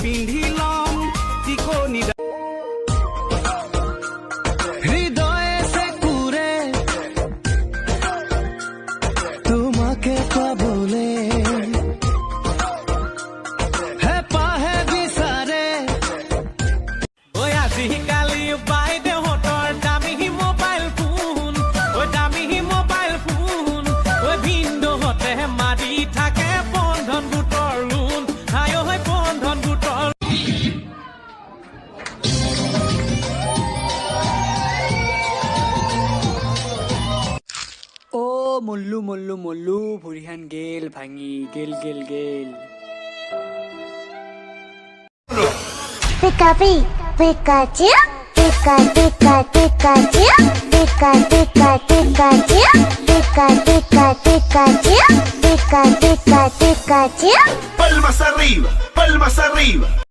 পিন্ধি লম টিকনি হৃদয়ে সে কুৰে তোমাকে পাবলে হে পাহে বিচাৰে ওই আজিকালি বাইদেউহঁতৰ দামী মোবাইল ফোন ওই দামী মোবাইল ফোন ওই ভিনদেউহঁতে মাৰি থাকে বন্ধন গোটৰ লোন আয় হয় বন্ধন গোটৰ ও মল্লু মল্লু মল্লু ভৰিহান গেল ভাঙি গেল গেল গেল Pikachu, Pikachu, Pikachu, Pikachu, Pikachu, Pikachu, Pikachu, Pikachu, Pikachu, Pikachu. Palmas arriba, palmas arriba.